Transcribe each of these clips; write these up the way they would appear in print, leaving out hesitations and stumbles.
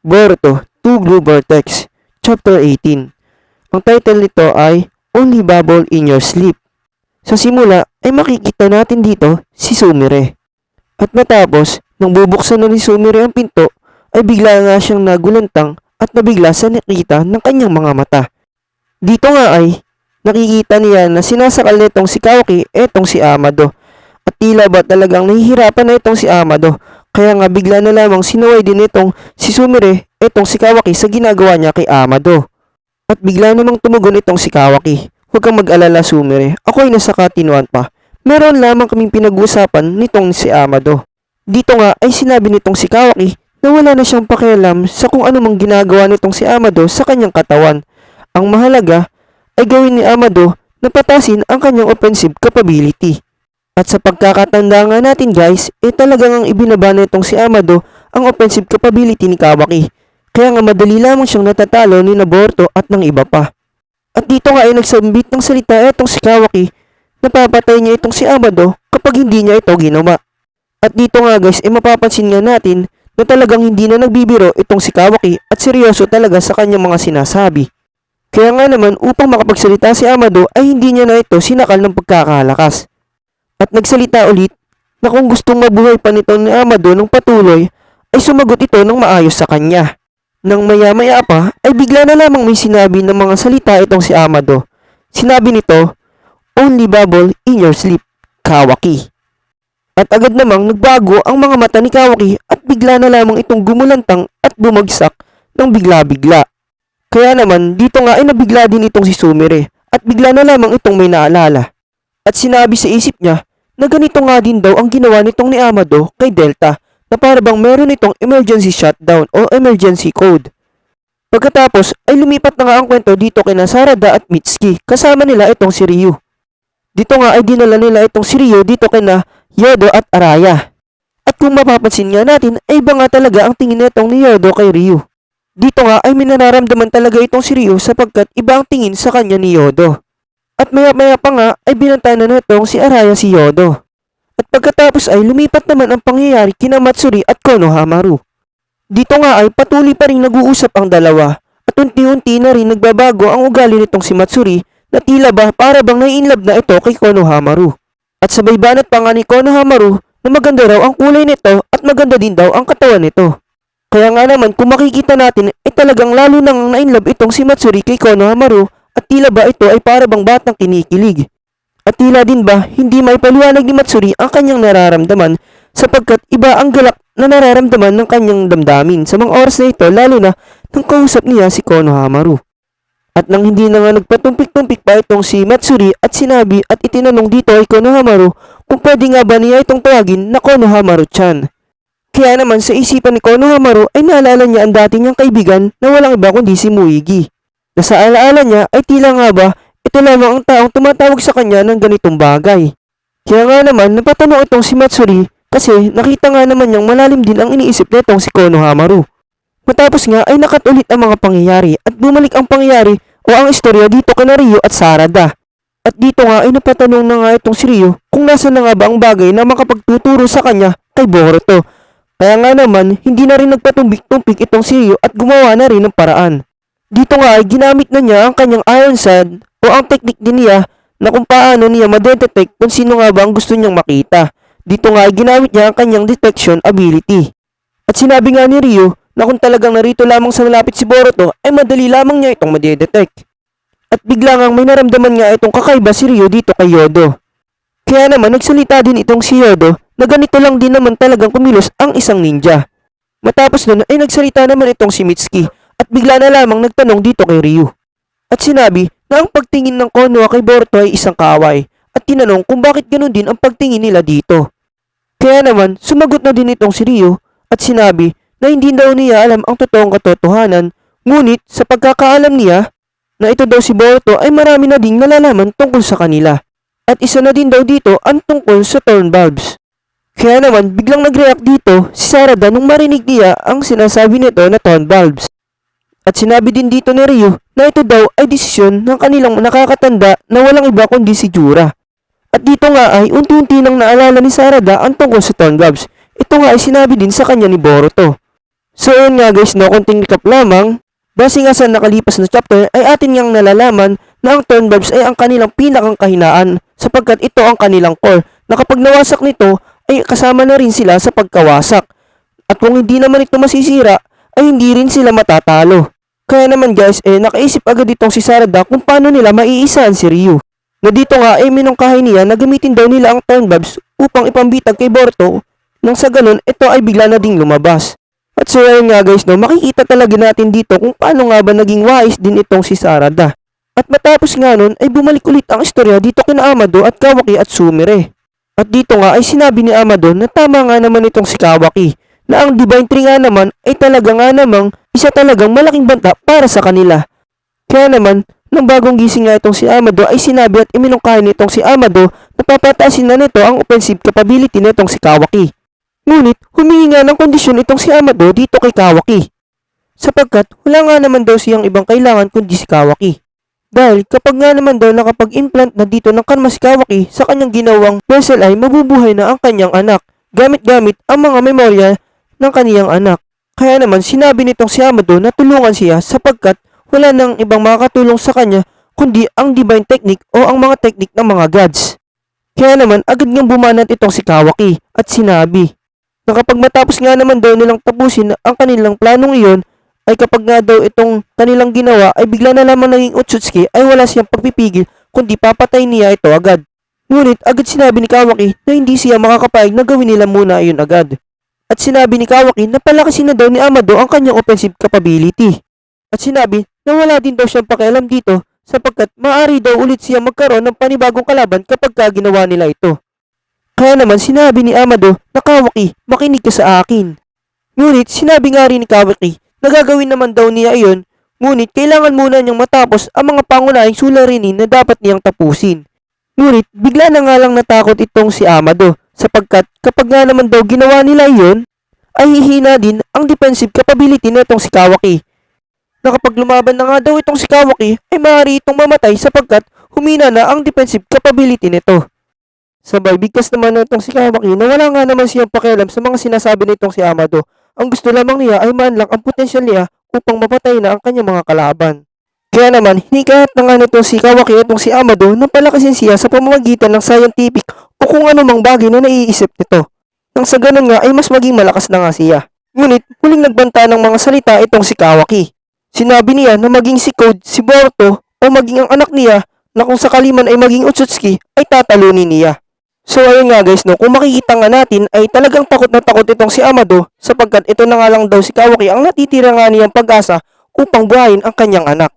Boruto 2 Blue Vortex, Chapter 18. Ang title nito ay Only Bubble in Your Sleep. Sa simula ay makikita natin dito si Sumire. At matapos, nang bubuksan na ni Sumire ang pinto, ay bigla nga siyang nagulantang at nabigla sa nakita ng kanyang mga mata. Dito nga ay nakikita niya na sinasakal nitong si Kaoki etong si Amado. At tila ba talagang nahihirapan na itong si Amado. Kaya nga bigla na lamang sinuway din itong si Sumire etong si Kawaki sa ginagawa niya kay Amado. At bigla namang tumugon itong si Kawaki. Huwag kang mag-alala Sumire, ako ay nasa katinuan pa. Meron lamang kaming pinag-uusapan nitong si Amado. Dito nga ay sinabi nitong si Kawaki na wala na siyang pakialam sa kung ano mang ginagawa nitong si Amado sa kanyang katawan. Ang mahalaga ay gawin ni Amado na patasin ang kanyang offensive capability. At sa pagkakatanda nga natin guys, talagang ang ibinaba nitong si Amado ang offensive capability ni Kawaki. Kaya nga madali lamang siyang natatalo ni Boruto at ng iba pa. At dito nga ay nagsambit ng salita etong si Kawaki na papatay niya itong si Amado kapag hindi niya ito ginawa. At dito nga guys ay mapapansin nga natin na talagang hindi na nagbibiro itong si Kawaki at seryoso talaga sa kanyang mga sinasabi. Kaya nga naman upang makapagsalita si Amado ay hindi niya na ito sinakal ng pagkakalakas. At nagsalita ulit na kung gustong mabuhay pa nito ni Amado ng patuloy ay sumagot ito ng maayos sa kanya. Nang maya-maya pa ay bigla na lamang may sinabi ng mga salita itong si Amado. Sinabi nito, Only bubble in your sleep, Kawaki. At agad namang nagbago ang mga mata ni Kawaki at bigla na lamang itong gumulantang at bumagsak ng bigla-bigla. Kaya naman dito nga ay nabigla din itong si Sumire at bigla na lamang itong may naalala. At sinabi sa isip niya na ganito nga din daw ang ginawa nitong ni Amado kay Delta na para bang meron itong emergency shutdown o emergency code. Pagkatapos ay lumipat na nga ang kwento dito kina Sarada at Mitsuki kasama nila itong si Ryu. Dito nga ay dinala nila itong si Ryu dito kina Yodo at Araya. At kung mapapansin nga natin ay iba nga talaga ang tingin nitong ni Yodo kay Ryu. Dito nga ay minararamdaman talaga itong si Ryu sapagkat iba ang tingin sa kanya ni Yodo. At maya-maya pa nga ay binantayan na nitong si Araya si Yodo. At pagkatapos ay lumipat naman ang pangyayari kina Matsuri at Konohamaru. Dito nga ay patuloy pa rin nag-uusap ang dalawa at unti-unti na rin nagbabago ang ugali nitong si Matsuri na tila ba para bang nai-inlove na ito kay Konohamaru. At sabay banat pa nga ni Konohamaru na maganda raw ang kulay nito at maganda din daw ang katawan nito. Kaya nga naman kung makikita natin ay talagang lalo nang na-inlove itong si Matsuri kay Konohamaru. At tila ba ito ay para bang batang kinikilig. At tila din ba hindi may paliwanag ni Matsuri ang kanyang nararamdaman sapagkat iba ang galak na nararamdaman ng kanyang damdamin sa mga oras na ito lalo na nang kausap niya si Konohamaru. At nang hindi na nga nagpatumpik-tumpik pa itong si Matsuri at sinabi at itinanong dito ay Konohamaru kung pwede nga ba niya itong tawagin na Konohamaru-chan. Kaya naman sa isipan ni Konohamaru ay naalala niya ang dati niyang kaibigan na walang iba kundi si Muigi. Na sa alaala niya ay tila nga ba ito lamang ang taong tumatawag sa kanya ng ganitong bagay. Kaya nga naman napatanong itong si Matsuri kasi nakita nga naman niyang malalim din ang iniisip nitong si Konohamaru. Matapos nga ay nakatulit ang mga pangyayari at bumalik ang pangyayari o ang istorya dito kina Ryu at Sarada. At dito nga ay napatanong na nga itong si Ryu kung nasa na nga ba ang bagay na makapagtuturo sa kanya kay Boruto. Kaya nga naman hindi na rin nagpatumbik-tumpik itong si Ryu at gumawa na rin ng paraan. Dito nga ay ginamit na niya ang kanyang Iron Sand o ang technique din niya na kung paano niya madetect kung sino nga ba ang gusto niyang makita. Dito nga ay ginamit niya ang kanyang detection ability. At sinabi nga ni Ryu na kung talagang narito lamang sa malapit si Boruto ay madali lamang niya itong madedetect. At bigla ngang may naramdaman nga itong kakaiba si Ryu dito kay Yodo. Kaya naman nagsalita din itong si Yodo na ganito lang din naman talagang kumilos ang isang ninja. Matapos nun ay nagsalita naman itong si Mitsuki. At bigla na lamang nagtanong dito kay Ryu. At sinabi na ang pagtingin ng Konoha kay Boruto ay isang kaaway at tinanong kung bakit ganun din ang pagtingin nila dito. Kaya naman sumagot na din itong si Ryu at sinabi na hindi daw niya alam ang totoong katotohanan ngunit sa pagkakaalam niya na ito daw si Boruto ay marami na ding nalalaman tungkol sa kanila. At isa na din daw dito ang tungkol sa thorn bulbs. Kaya naman biglang nag-react dito si Sarada nung marinig niya ang sinasabi nito na thorn bulbs. At sinabi din dito ni Ryu na ito daw ay desisyon ng kanilang nakakatanda na walang iba kundi si Jura. At dito nga ay unti-unti nang naalala ni Sarada ang tungkol sa thorn bulbs. Ito nga ay sinabi din sa kanya ni Boruto. So yun nga guys no, konting recap lamang. Base nga sa nakalipas na chapter ay atin ngang nalalaman na ang turn bulbs ay ang kanilang pinakang kahinaan sapagkat ito ang kanilang core na kapag nawasak nito ay kasama na rin sila sa pagkawasak. At kung hindi naman ito masisira ay hindi rin sila matatalo. Kaya naman guys nakaisip agad itong si Sarada kung paano nila maiisaan si Ryu. Na dito nga ay minungkahi niya na gamitin daw nila ang turn bulbs upang ipambitag kay Boruto nang sa ganun ito ay bigla na ding lumabas. At so ayun nga guys no, makikita talaga natin dito kung paano nga ba naging wais din itong si Sarada. At matapos nga nun ay bumalik ulit ang istorya dito kina Amado at Kawaki at Sumire. At dito nga ay sinabi ni Amado na tama nga naman itong si Kawaki na ang Divine Tree nga naman ay talaga nga namang isa talagang malaking banta para sa kanila. Kaya naman, nang bagong gising nga itong si Amado ay sinabi at iminungkahi nitong si Amado na papataasin na nito ang offensive capability nitong si Kawaki. Ngunit humingi nga ng kondisyon itong si Amado dito kay Kawaki. Sapagkat wala nga naman daw siyang ibang kailangan kundi si Kawaki. Dahil kapag nga naman daw nakapag-implant na dito ng kanma si Kawaki sa kanyang ginawang vessel ay mabubuhay na ang kanyang anak gamit-gamit ang mga memorya ng kaniyang anak. Kaya naman sinabi nitong si Amado na tulungan siya sapagkat wala nang ibang makakatulong sa kanya kundi ang divine technique o ang mga technique ng mga gods. Kaya naman agad ngang bumanat itong si Kawaki at sinabi na kapag matapos nga naman daw nilang tapusin ang kanilang planong iyon ay kapag nga daw itong kanilang ginawa ay bigla na lamang naging Otsutsuki ay wala siyang pagpipigil kundi papatay niya ito agad. Ngunit agad sinabi ni Kawaki na hindi siya makakapayag na gawin nila muna iyon agad. At sinabi ni Kawaki na palakasin na daw ni Amado ang kanyang offensive capability. At sinabi na wala din daw siyang pakialam dito sapagkat maaari daw ulit siya magkaroon ng panibagong kalaban kapag ginawa nila ito. Kaya naman sinabi ni Amado na Kawaki, makinig ka sa akin. Ngunit sinabi nga rin ni Kawaki na gagawin naman daw niya iyon, ngunit kailangan muna niyang matapos ang mga pangunahing suliranin na dapat niyang tapusin. Ngunit bigla na nga lang natakot itong si Amado sapagkat kapag nga naman daw ginawa nila iyon, ay hihina din ang defensive capability nitong si Kawaki. Na kapag lumaban na nga daw itong si Kawaki ay maaari itong mamatay sapagkat humina na ang defensive capability nito. Sabay bigkas naman itong si Kawaki na wala nga naman siyang pakialam sa mga sinasabi nitong si Amado. Ang gusto lamang niya ay maanlang ang potensyal niya upang mapatay na ang kanyang mga kalaban. Kaya naman, hinikahat na nga nitong si Kawaki itong si Amado na palakasin siya sa pamamagitan ng scientific o kung anumang bagay na naiisip nito. Nang sa ganun nga ay mas maging malakas na nga siya. Ngunit muling nagbanta ng mga salita itong si Kawaki. Sinabi niya na maging si Code, si Boruto o maging ang anak niya na kung sakali man ay maging Otsutsuki ay tatalunin niya. So ayun nga guys no, kung makikita nga natin ay talagang takot na takot itong si Amado sapagkat ito na nga lang daw si Kawaki ang natitira nga niyang pag-asa upang buhayin ang kanyang anak.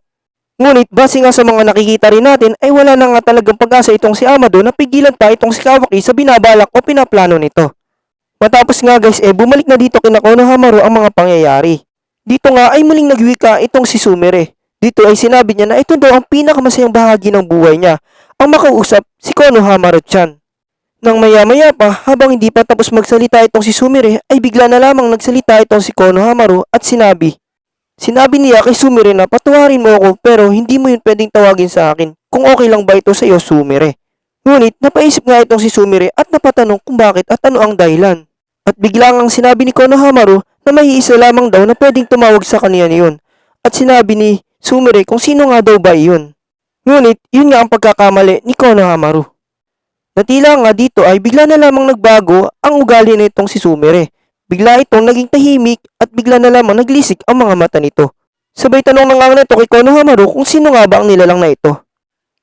Ngunit base nga sa mga nakikita rin natin ay wala na nga talagang pag-asa itong si Amado na pigilan pa itong si Kawaki sa binabalak o pinaplano nito. Matapos nga guys bumalik na dito kina Konohamaru ang mga pangyayari. Dito nga ay muling nagwika itong si Sumire. Dito ay sinabi niya na ito daw ang pinakamasayang bahagi ng buhay niya, ang makausap si Konohamaru-chan. Nang maya-maya pa, habang hindi pa tapos magsalita itong si Sumire, ay bigla na lamang nagsalita itong si Konohamaru at sinabi. Sinabi niya kay Sumire na patawarin mo ako pero hindi mo yun pwedeng tawagin sa akin kung okay lang ba ito sa iyo Sumire. Ngunit napaisip nga itong si Sumire at napatanong kung bakit at ano ang dahilan. At bigla ngang sinabi ni Konohamaru na may isa lamang daw na pwedeng tumawag sa kanya niyon. At sinabi ni Sumire kung sino nga daw ba iyon. Ngunit yun nga ang pagkakamali ni Konohamaru. Natila nga dito ay bigla na lamang nagbago ang ugali nitong si Sumire. Bigla itong naging tahimik at bigla na lamang naglisik ang mga mata nito. Sabay tanong na nga nito kay Konohamaru kung sino nga ba ang nilalang na ito.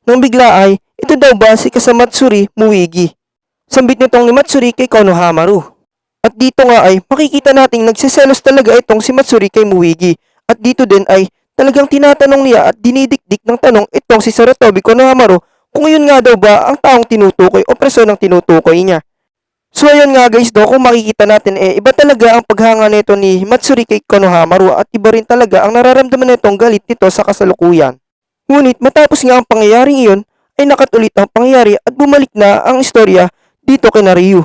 Nang bigla ay, ito daw ba si Kasamatsuri Muigi? Sambit nitong ni Matsuri kay Konohamaru. At dito nga ay makikita nating nagsiselos talaga itong si Matsuri kay Muigi. At dito din ay talagang tinatanong niya at dinidikdik ng tanong itong si Sarutobi Konohamaru kung yun nga daw ba ang taong tinutukoy o person ng tinutukoy niya. So ayun nga guys do, kung makikita natin iba talaga ang paghanga nito ni Matsuri kay Konohamaru at iba rin talaga ang nararamdaman nitong galit nito sa kasalukuyan. Ngunit matapos nga ang pangyayaring iyon ay nakatulit ang pangyayari at bumalik na ang istorya dito kay Ryu.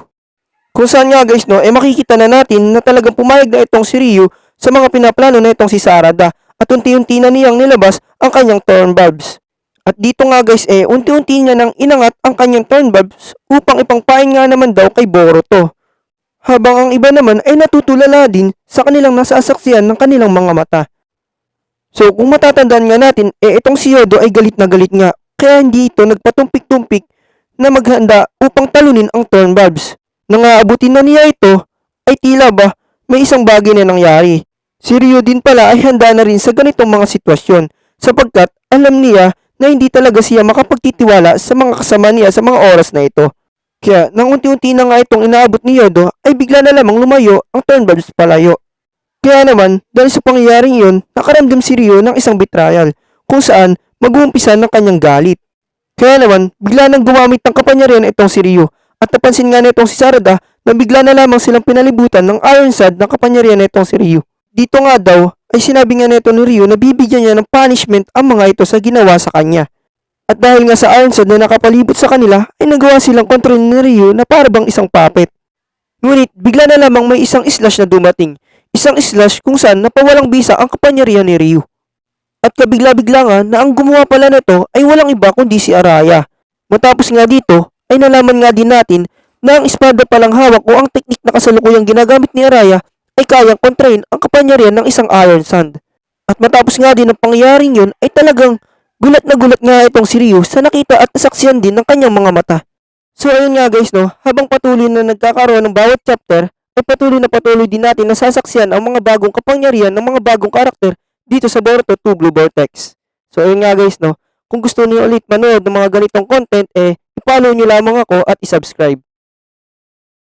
Kung saan nga guys no, makikita na natin na talagang pumayag na itong si Ryu sa mga pinaplano na itong si Sarada at unti-unti na niyang nilabas ang kanyang turn bulbs. At dito nga guys unti-unti niya nang inangat ang kanyang turn bulbs upang ipangpain nga naman daw kay Boruto. habang ang iba naman ay natutulala din sa kanilang nasasaksiyan ng kanilang mga mata. So kung matatandaan nga natin, itong si Yodo ay galit na galit nga, kaya hindi ito nagpatumpik-tumpik na maghanda upang talunin ang turn bulbs. Nang aabutin na niya ito, ay tila ba may isang bagay na nangyari. Si Ryu din pala ay handa na rin sa ganitong mga sitwasyon sapagkat alam niya na hindi talaga siya makapagtitiwala sa mga kasama niya sa mga oras na ito. Kaya nang unti-unti na nga itong inaabot ni Yodo ay bigla na lamang lumayo ang turn bulbs palayo. Kaya naman dahil sa pangyayaring yun, nakaramdam si Ryu ng isang betrayal kung saan mag-uumpisa ng kanyang galit. Kaya naman bigla nang gumamit ng kapangyarihan itong si Ryu at napansin nga nitong si Sarada na bigla na lamang silang pinalibutan ng Iron Sword ng kapangyarihan nitong si Ryu. Dito nga daw ay sinabi nga nito ni Ryu na bibigyan niya ng punishment ang mga ito sa ginawa sa kanya. At dahil nga sa Iron Sword na nakapalibot sa kanila ay nagawa silang kontrolin ni Ryu na parabang isang puppet. Ngunit bigla na lamang may isang slash na dumating. Isang slash kung saan napawalang bisa ang kapangyarihan ni Ryu. At kabigla-bigla nga na ang gumawa pala nito ay walang iba kundi si Araya. Matapos nga dito ay nalaman nga din natin na ang espada palang hawak o ang teknik na kasalukuyang ginagamit ni Araya ay kayang kontrahin ang kapangyarihan ng isang Iron Sand. At matapos nga din ang pangyayaring yun ay talagang gulat na gulat nga itong si Ryu sa nakita at nasaksiyan din ng kanyang mga mata. So ayun nga guys no, habang patuloy na nagkakaroon ng bawat chapter, ay patuloy din natin na sasaksiyan ang mga bagong kapangyarihan ng mga bagong karakter dito sa Boruto 2 Blue Vortex. So ayun nga guys no, kung gusto niyo ulit manood ng mga ganitong content, i-follow niyo lamang ako at i-subscribe.